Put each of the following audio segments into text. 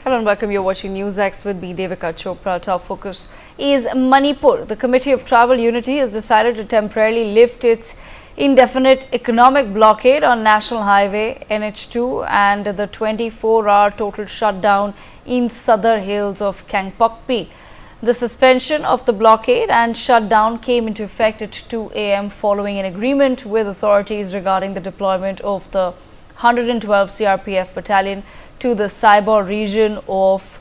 Hello and welcome. You're watching NewsX with me, Devika Chopra. Top focus is Manipur. The Committee of Tribal Unity has decided to temporarily lift its indefinite economic blockade on National Highway NH2 and the 24-hour total shutdown in southern hills of Kangpokpi. The suspension of the blockade and shutdown came into effect at 2 a.m. following an agreement with authorities regarding the deployment of the 112 CRPF battalion to the Saibor region of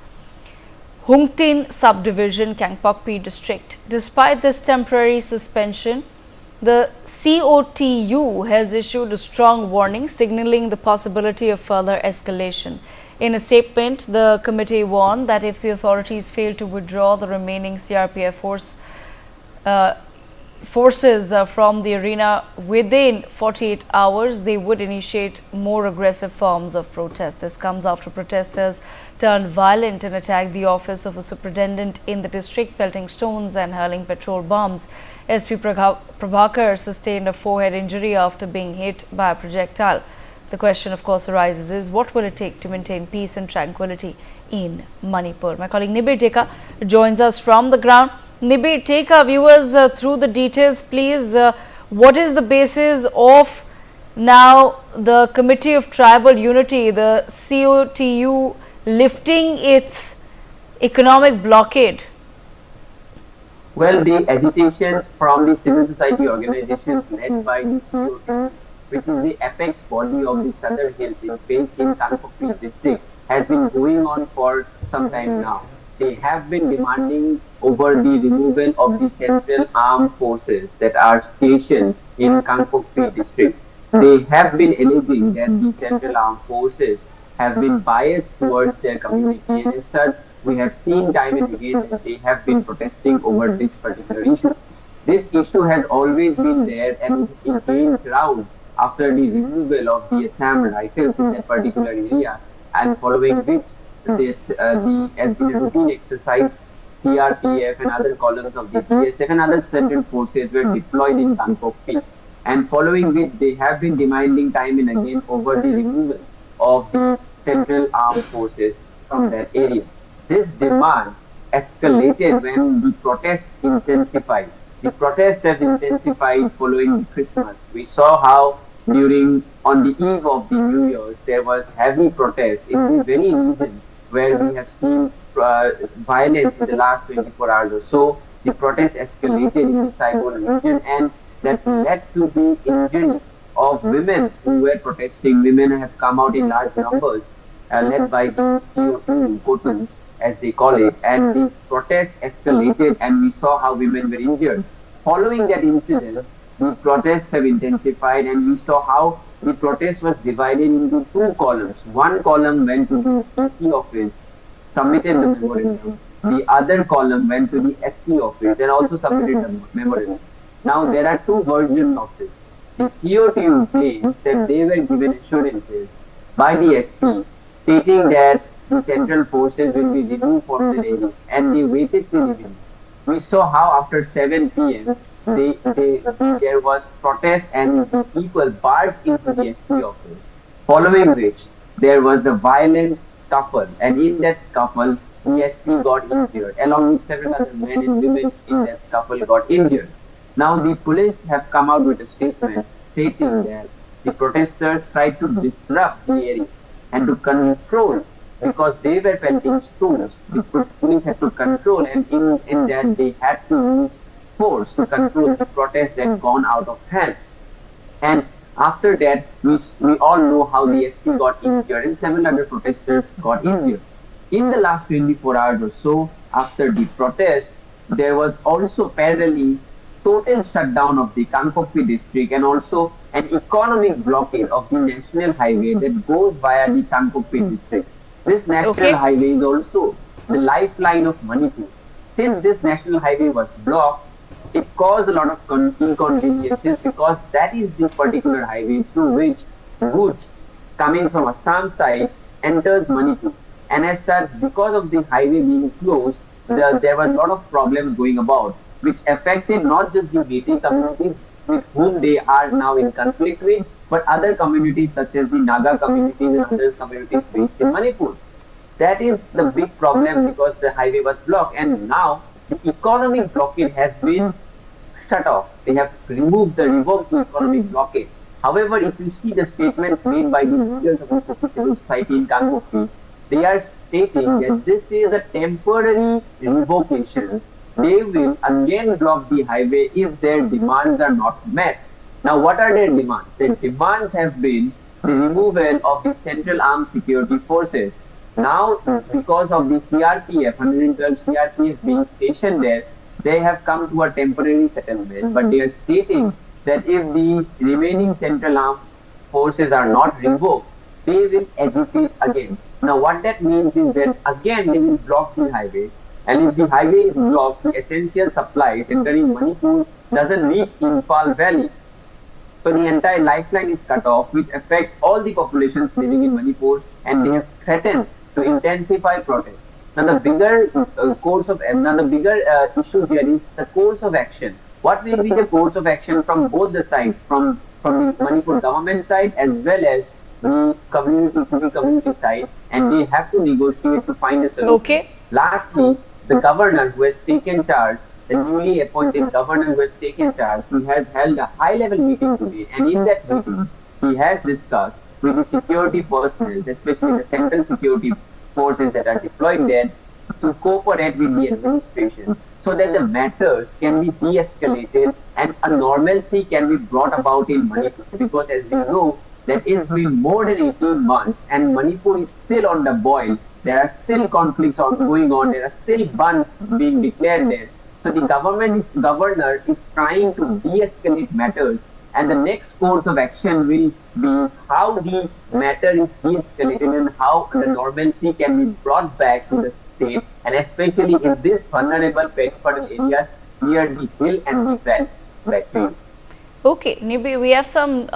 Hungtin subdivision, Kangpokpi district. Despite this temporary suspension, the COTU has issued a strong warning, signaling the possibility of further escalation. In a statement, the committee warned that if the authorities fail to withdraw the remaining CRPF forces from the arena within 48 hours, they would initiate more aggressive forms of protest. This comes after protesters turned violent and attacked the office of a superintendent in the district, pelting stones and hurling petrol bombs. SP Prabhakar sustained a forehead injury after being hit by a projectile. The question, of course, arises is what will it take to maintain peace and tranquility in Manipur? My colleague Nibir Teka joins us from the ground. Nibir, take our viewers through the details, please. What is the basis of now the Committee of Tribal Unity, the COTU, lifting its economic blockade? Well, the agitations from the civil society organizations led by the COTU, which is the apex body of the Southern Hills based in Kangpokpi district, has been going on for some time now. They have been demanding over the removal of the central armed forces that are stationed in Kangpokpi district. They have been alleging that the central armed forces have been biased towards their community, and as such, we have seen time and again that they have been protesting over this particular issue. This issue has always been there, and it gained ground after the removal of the Assam rifles in that particular area, and following which this as in a routine exercise, CRPF and other columns of the BSF and other central forces were deployed in Kangpokpi, and following which they have been demanding time and again over the removal of the central armed forces from that area. This demand escalated when the protest intensified. The protest has intensified following Christmas. We saw how on the eve of the New Year's, there was heavy protest in the very region where we have seen violence in the last 24 hours or so. The protest escalated in the Saibor region, and that led to the injury of women who were protesting. Women have come out in large numbers, led by the COTU, as they call it, and these protests escalated, and we saw how women were injured. Following that incident, the protests have intensified, and we saw how the protest was divided into two columns. One column went to the PC office, submitted the memorandum. The other column went to the SP office and also submitted the memorandum. Now, there are two versions of this. The COTU claims that they were given assurances by the SP stating that the central forces will be removed from the area, and they waited till evening. We saw how after 7 p.m. there was protest and people barged into the SP office, following which there was a violent scuffle, and in that scuffle the SP got injured along with several other men and women in that scuffle got injured. Now the police have come out with a statement stating that the protesters tried to disrupt the area and to control, because they were pelting stones. The police had to control, and in that they had to use force to control the protest that gone out of hand. And after that, we all know how the SP got injured and several other protesters got injured. In the last 24 hours or so, after the protest, there was also parallelly total shutdown of the Kangpokpi district and also an economic blockade of the national highway that goes via the Kangpokpi district. This national highway is also the lifeline of Manipur. Since this national highway was blocked, it caused a lot of inconveniences, because that is the particular highway through which goods coming from Assam side enters Manipur. And as such, because of the highway being closed, there were a lot of problems going about, which affected not just the native communities with whom they are now in conflict with, but other communities such as the Naga communities and other communities based in Manipur. That is the big problem because the highway was blocked, and now the economic blockade has been shut off. They have revoked the economic blockade. However, if you see the statements made by the leaders of the civil society in Kangpokpi, they are stating that this is a temporary revocation. They will again block the highway if their demands are not met. Now, what are their demands? Their demands have been the removal of the Central Armed Security Forces. Now, because of the CRPF, 112 CRPF being stationed there, they have come to a temporary settlement, but they are stating that if the remaining Central Armed Forces are not revoked, they will agitate again. Now, what that means is that again they will block the highway, and if the highway is blocked, the essential supplies entering Manipur doesn't reach Imphal Valley. So the entire lifeline is cut off, which affects all the populations living in Manipur, and they have threatened to intensify protests. Now the bigger issue here is the course of action. What will be the course of action from both the sides, from the Manipur government side as well as the community side, and they have to negotiate to find a solution. Okay. Lastly, the governor who has taken charge, the newly appointed governor who has taken charge, he has held a high-level meeting today, and in that meeting, he has discussed with the security personnel, especially the central security forces that are deployed there, to cooperate with the administration so that the matters can be de-escalated and a normalcy can be brought about in Manipur. Because as we know, that it's been more than 18 months and Manipur is still on the boil. There are still conflicts going on. There are still bans being declared there. So the governor is trying to de-escalate matters, and the next course of action will be how the matter is de-escalated and how the normalcy can be brought back to the state, and especially in this vulnerable peripheral areas near the hill and the valley. Okay, Nibi, we have some